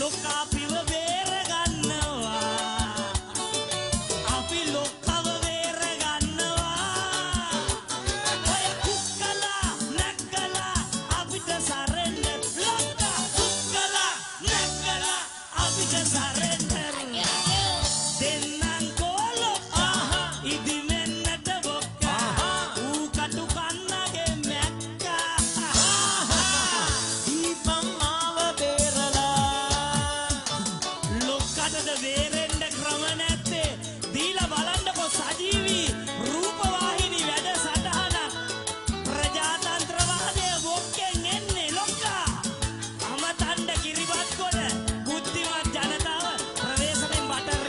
ලොක්කා පිව බේර ගන්නවා අපි ලොක්කව බේර ගන්නවා ඔය කුක්කලා නැක්කලා අපිට සරෙන්ඩර් ලොක්කා කුක්කලා නැක්කලා අපිට සරෙන්ඩර් දෙන්නම් කොලෝ ඉදිමෙන්නට බොක්කා ඌ කටු කන්නගේ මැක්කා දීපම් මාව බේරලා ලොක්කටද බේරෙන්න ක්‍රම නැත්තේ දීලා බලන්නකෝ සජීවී රූපවාහිනී වැඩසටහනක් ප්‍රජාතන්ත්‍රවාදයේ බොක්කෙන් එන්නේ ලොක්කා අමතණ්ඩ කිරිබත් කොට බුද්ධිමත් ජනතාව ප්‍රවේශමෙන් බටර්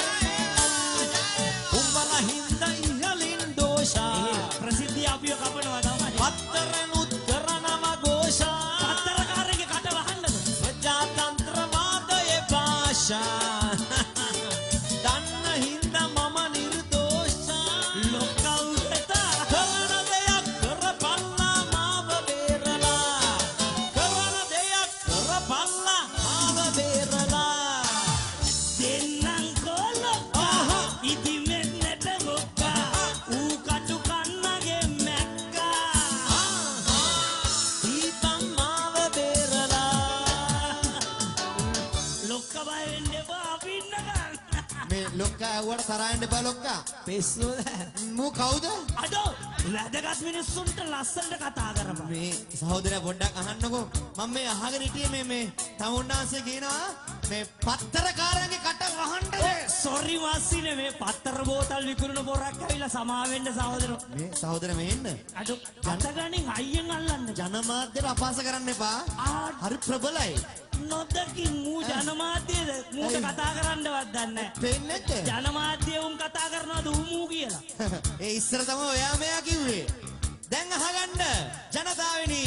උඹලා හින්දා ඉහලින් දෝෂා ප්‍රසිද්ධිය අපිව කපනවා තමයි පත්තරනුත් කරනවා ഘോഷා පත්තරකාරගේ කට වහන්නද ප්‍රජාතන්ත්‍රවාදයේ භාෂා දන්න හින්දා මම නිර්දෝෂා ලොක්කා උදට කරන දෙයක් කරපල්ලා මාව බේරලා කරන දෙයක් කරපල්ලා මාව බේරලා දෙන්නම් කොලොක්කා ඉදිමෙන්නට බොක්කා ඌ කටු කන්නගේ මැක්කා දීපම් මාව බේරලා ලොක්කා බය වෙන්න එපා අපි ඉන්නකම් මේ ලොක්කා ඇව්වට තරහින් එපා ලොක්කා. පිස්සුද මූ කවුද? අඩෝ වැදගත් මිනිස්සුන්ට ලස්සනට කතා කරපන් මේ සහෝදරයා පොඩ්ඩක් අහන්නකෝ. මම මේ අහගෙන හිටියේ මේ තමුන්නාන්සේ කියනවා මේ පත්තරකාරයන්ගේ කට වහන්නද? සොරි මාසිනේ මේ පත්තර බෝතල් විකුණන පොරක් ඇවිල්ලා සමාවෙන්න සහෝදරෝ මේ සහෝදර මේ එන්න. අඩෝ අතගණන් අයියෙන් අල්ලන්න ජනමාධ්‍යට අපහාස කරන්න එපා. හරි ප්‍රබලයි. නොදකින් මූ ජනමාධ්‍යද මූට කතා කරන්නවත් දන්නේ පේන්නේ නැද්ද? ජනමාධ්‍ය උන් කතා කරනවද ඌ කියලා ඒ ඉස්සර තමයි ඔයා මෙයා කිව්වේ. දැන් අහගන්න ජනතාවනි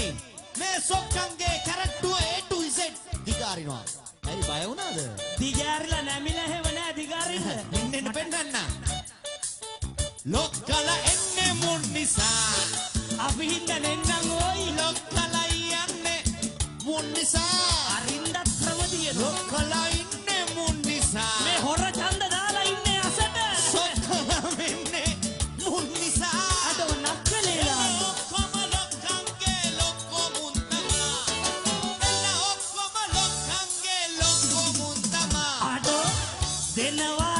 මේ සොක්කන්ගේ කරට්ටුව A to Z දිගාරිනවා. ඇයි බය වුණාද? දිගාරිලා නැමිලා හැව නෑ දිගාරින්න ඉන්න පෙන්නන්න. ලොක්කලා එන්නේ මුන් නිසා. අපි හින්දා නෙන්නම් ඕයි ලොක්කලා යන්නේ මුන් නිසා. අරින්දත් ක්‍රම තියෙනවා ලොක්කලා ඉන්නේ මුන් නිසා. මේ හොර ඡන්ද දාලා ඉන්නේ අසට සොක්කලා වෙන්නේ මුන් නිසා. අඩෝ නක්කලේලා ඔක්කොම ලොක්කන්ගේ ලොක්කෝ මුන් තමා. එන්න ඔක්කොම ලොක්කන්ගේ ලොක්කෝ මුන් තමා. අඩෝ දෙනවා